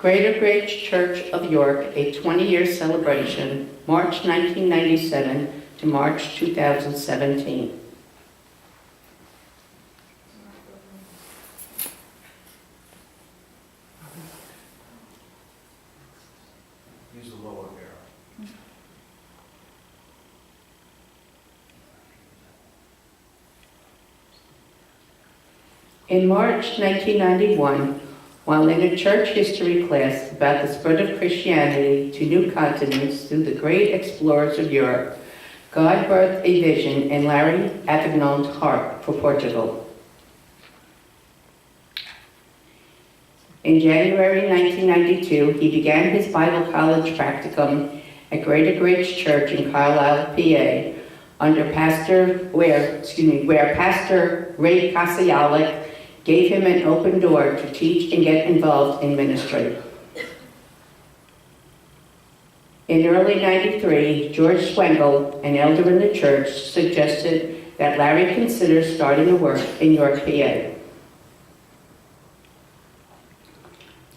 Greater Grace Church of York, a 20-year celebration, March 1997 to March 2017. Use the lower arrow. In March 1991, while in a church history class about the spread of Christianity to new continents through the great explorers of Europe, God birthed a vision in Larry Avignon's heart for Portugal. In January 1992, he began his Bible college practicum at Greater Grace Church in Carlisle, PA, where Pastor Ray Kasialik gave him an open door to teach and get involved in ministry. In early '93, George Swengel, an elder in the church, suggested that Larry consider starting a work in York, PA.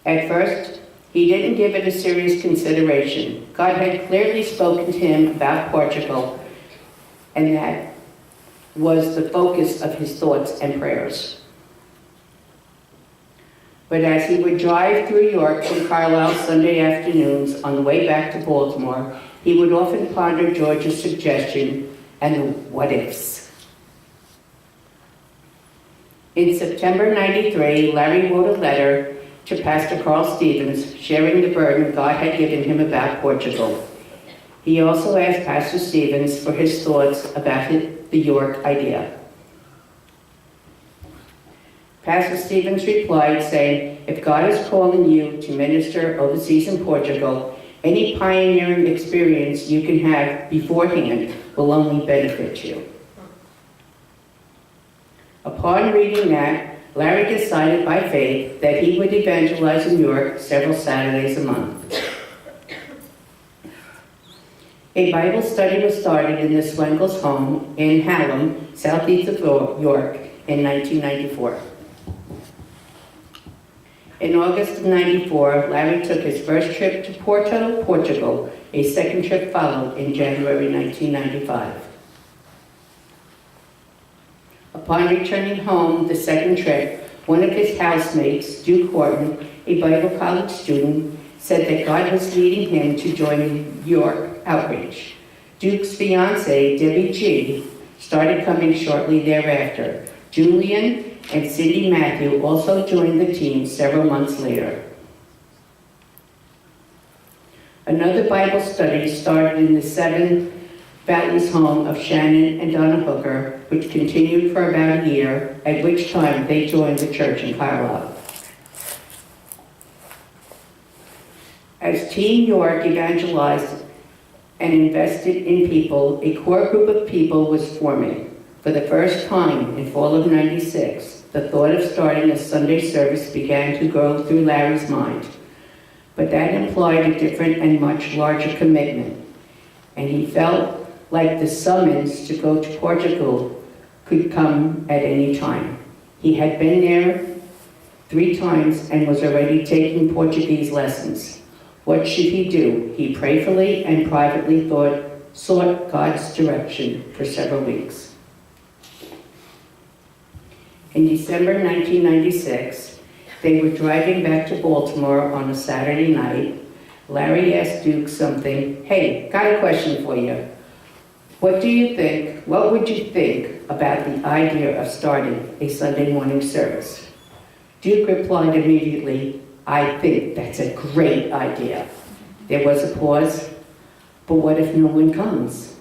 At first, he didn't give it a serious consideration. God had clearly spoken to him about Portugal, and that was the focus of his thoughts and prayers. But as he would drive through York from Carlisle Sunday afternoons on the way back to Baltimore, he would often ponder George's suggestion and the what-ifs. In September '93, Larry wrote a letter to Pastor Carl Stevens, sharing the burden God had given him about Portugal. He also asked Pastor Stevens for his thoughts about the York idea. Pastor Stevens replied, saying, "If God is calling you to minister overseas in Portugal, any pioneering experience you can have beforehand will only benefit you." Upon reading that, Larry decided by faith that he would evangelize in York several Saturdays a month. A Bible study was started in the Swengels' home in Hallam, southeast of York, in 1994. In August of '94, Larry took his first trip to Porto, Portugal. A second trip followed in January 1995. Upon returning home the second trip, one of his housemates, Duke Horton, a Bible college student, said that God was leading him to join York Outreach. Duke's fiancée, Debbie G., started coming shortly thereafter. Julian and Cindy Matthew also joined the team several months later. Another Bible study started in the Seven Valleys home of Shannon and Donna Hooker, which continued for about a year, at which time they joined the church in Carlisle. As Team York evangelized and invested in people, a core group of people was forming. For the first time in fall of '96, the thought of starting a Sunday service began to go through Larry's mind. But that implied a different and much larger commitment, and he felt like the summons to go to Portugal could come at any time. He had been there 3 times and was already taking Portuguese lessons. What should he do? He prayerfully and privately sought God's direction for several weeks. In December 1996, they were driving back to Baltimore on a Saturday night. Larry asked Duke something. "Hey, got a question for you. What would you think about the idea of starting a Sunday morning service?" Duke replied immediately, "I think that's a great idea." There was a pause. "But what if no one comes?"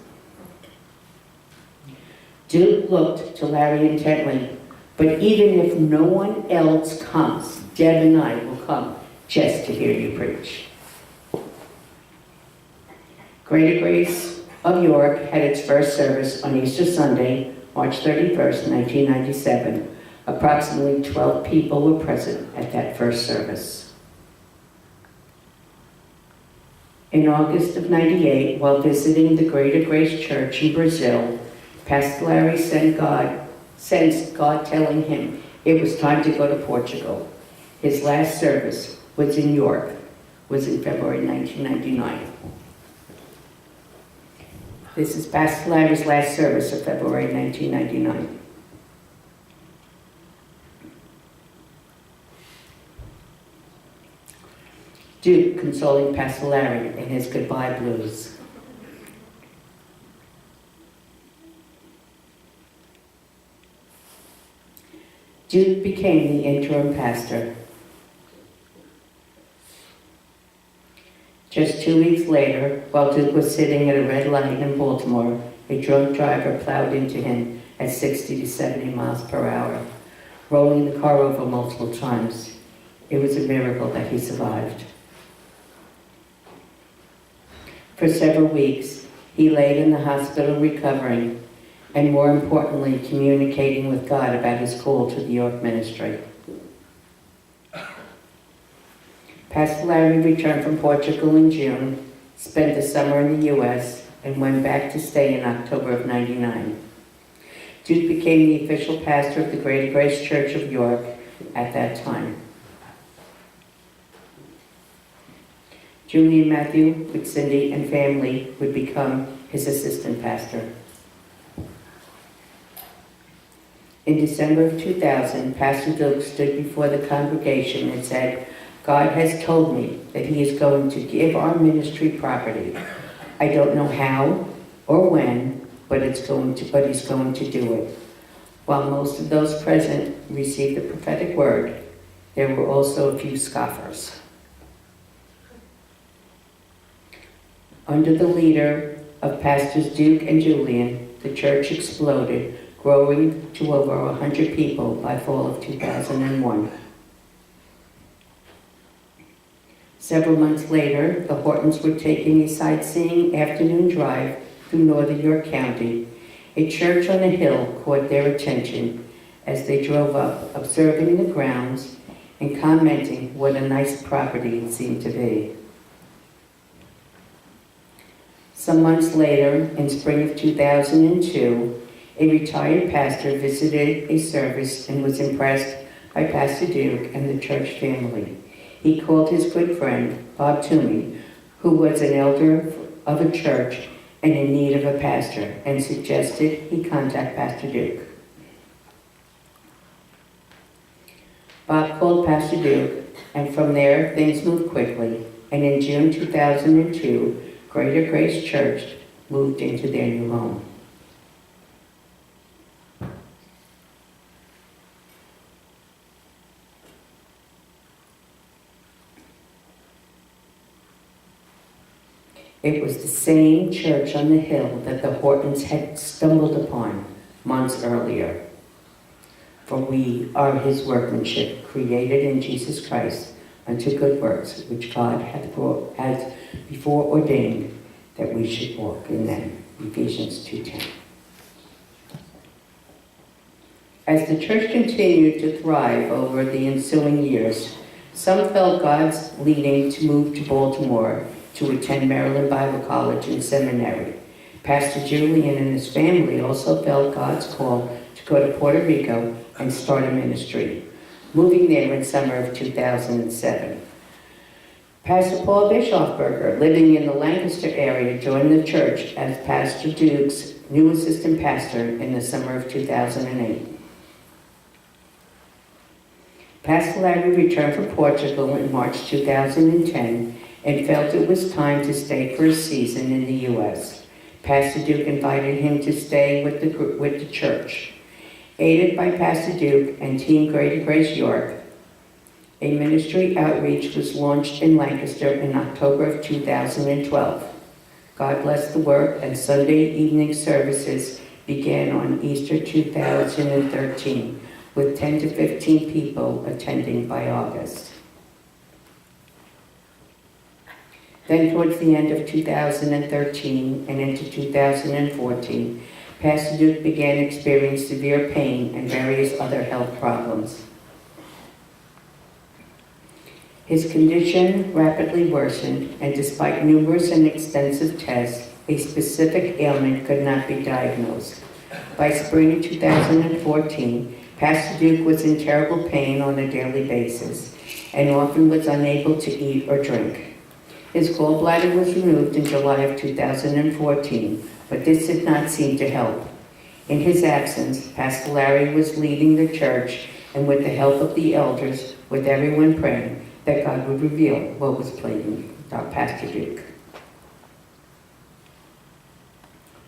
Duke looked to Larry intently. "But even if no one else comes, Deb and I will come just to hear you preach." Greater Grace of York had its first service on Easter Sunday, March 31st, 1997. Approximately 12 people were present at that first service. In August of '98, while visiting the Greater Grace Church in Brazil, Pastor Larry sensed God telling him it was time to go to Portugal. His last service was in York, was in February 1999. This is Pastor Larry's last service of February 1999. Duke consoling Pastor Larry in his goodbye blues. Duke became the interim pastor. Just 2 weeks later, while Duke was sitting at a red light in Baltimore, a drunk driver plowed into him at 60 to 70 miles per hour, rolling the car over multiple times. It was a miracle that he survived. For several weeks, he laid in the hospital recovering, and more importantly, communicating with God about his call to the York ministry. Pastor Larry returned from Portugal in June, spent the summer in the U.S., and went back to stay in October of '99. Duke became the official pastor of the Greater Grace Church of York at that time. Julian Matthew, with Cindy and family, would become his assistant pastor. In December of 2000, Pastor Duke stood before the congregation and said, "God has told me that he is going to give our ministry property. I don't know how or when, but he's going to do it." While most of those present received the prophetic word, there were also a few scoffers. Under the leader of Pastors Duke and Julian, the church exploded, growing to over 100 people by fall of 2001. Several months later, the Hortons were taking a sightseeing afternoon drive through northern York County. A church on a hill caught their attention as they drove up, observing the grounds and commenting what a nice property it seemed to be. Some months later, in spring of 2002, a retired pastor visited a service and was impressed by Pastor Duke and the church family. He called his good friend, Bob Toomey, who was an elder of a church and in need of a pastor, and suggested he contact Pastor Duke. Bob called Pastor Duke, and from there, things moved quickly, and in June 2002, Greater Grace Church moved into their new home. It was the same church on the hill that the Hortons had stumbled upon months earlier. For we are his workmanship, created in Jesus Christ unto good works, which God has before ordained that we should walk in them. Ephesians 2:10. As the church continued to thrive over the ensuing years, some felt God's leading to move to Baltimore to attend Maryland Bible College and Seminary. Pastor Julian and his family also felt God's call to go to Puerto Rico and start a ministry, moving there in summer of 2007. Pastor Paul Bischofberger, living in the Lancaster area, joined the church as Pastor Duke's new assistant pastor in the summer of 2008. Pastor Larry returned from Portugal in March 2010 and felt it was time to stay for a season in the U.S. Pastor Duke invited him to stay with the church. Aided by Pastor Duke and Team Greater Grace York, a ministry outreach was launched in Lancaster in October of 2012. God blessed the work, and Sunday evening services began on Easter 2013, with 10 to 15 people attending by August. Then towards the end of 2013 and into 2014, Pastor Duke began experiencing severe pain and various other health problems. His condition rapidly worsened, and despite numerous and extensive tests, a specific ailment could not be diagnosed. By spring 2014, Pastor Duke was in terrible pain on a daily basis. and often was unable to eat or drink. His gallbladder was removed in July of 2014, but this did not seem to help. In his absence, Pastor Larry was leading the church, and with the help of the elders, with everyone praying, that God would reveal what was plaguing Pastor Duke.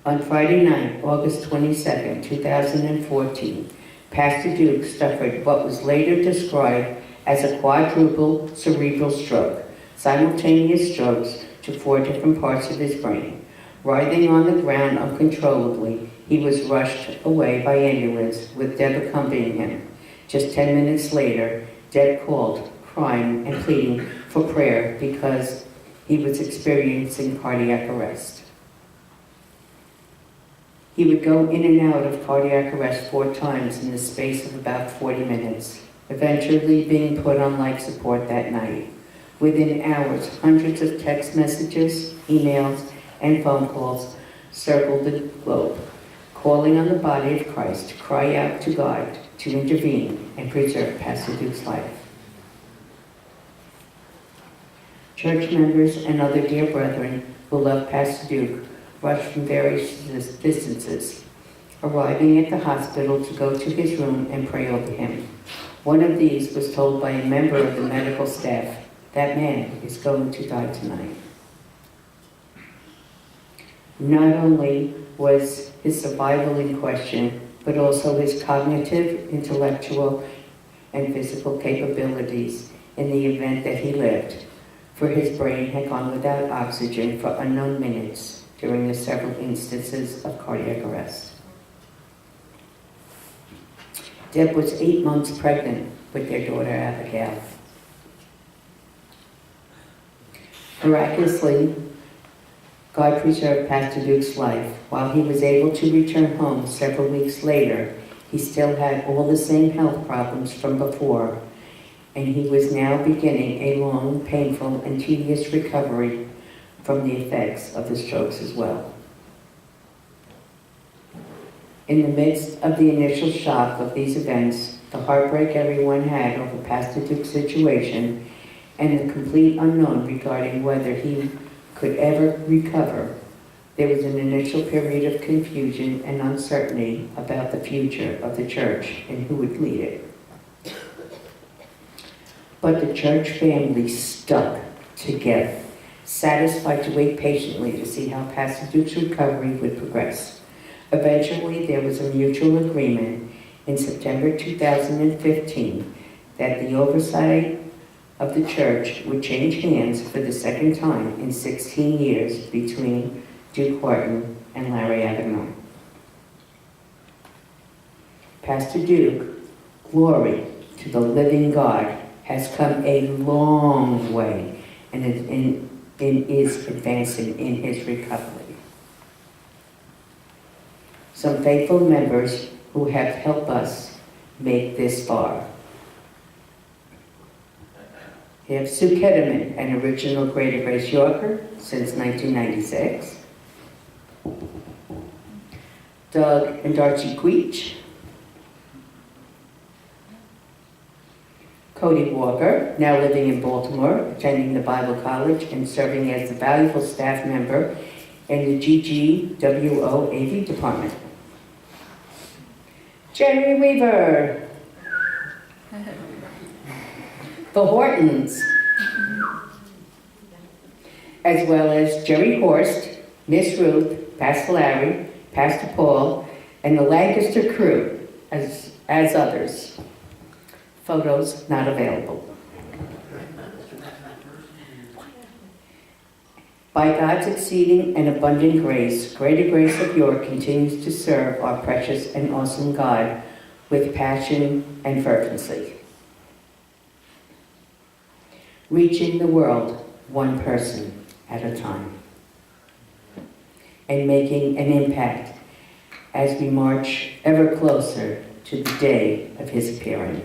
On Friday night, August 22nd, 2014, Pastor Duke suffered what was later described as a quadruple cerebral stroke, simultaneous strokes to 4 different parts of his brain. Writhing on the ground uncontrollably, he was rushed away by ambulance with Deb accompanying him. Just 10 minutes later, Deb called, crying and pleading for prayer because he was experiencing cardiac arrest. He would go in and out of cardiac arrest 4 times in the space of about 40 minutes, eventually being put on life support that night. Within hours, hundreds of text messages, emails, and phone calls circled the globe, calling on the body of Christ to cry out to God to intervene and preserve Pastor Duke's life. Church members and other dear brethren who love Pastor Duke rushed from various distances, arriving at the hospital to go to his room and pray over him. One of these was told by a member of the medical staff, "That man is going to die tonight." Not only was his survival in question, but also his cognitive, intellectual, and physical capabilities in the event that he lived, for his brain had gone without oxygen for unknown minutes during the several instances of cardiac arrest. Deb was 8 months pregnant with their daughter Abigail. Miraculously, God preserved Pastor Duke's life. While he was able to return home several weeks later, he still had all the same health problems from before, and he was now beginning a long, painful, and tedious recovery from the effects of the strokes as well. In the midst of the initial shock of these events, the heartbreak everyone had over Pastor Duke's situation, and the complete unknown regarding whether he could ever recover, there was an initial period of confusion and uncertainty about the future of the church and who would lead it. But the church family stuck together, satisfied to wait patiently to see how Pastor Duke's recovery would progress. Eventually, there was a mutual agreement in September 2015 that the oversight of the church would change hands for the second time in 16 years between Duke Horton and Larry Avignon. Pastor Duke, glory to the living God, has come a long way and is advancing in his recovery. Some faithful members who have helped us make this far. We have Sue Ketterman, an original Greater Grace Yorker since 1996. Doug and Darcy Queech. Cody Walker, now living in Baltimore, attending the Bible College and serving as a valuable staff member in the GGWO AV department. Jerry Weaver. The Hortons, as well as Jerry Horst, Miss Ruth, Pastor Larry, Pastor Paul, and the Lancaster crew, as others. Photos not available. By God's exceeding and abundant grace, Greater Grace of York continues to serve our precious and awesome God with passion and fervency. Reaching the world one person at a time, and making an impact as we march ever closer to the day of his appearing.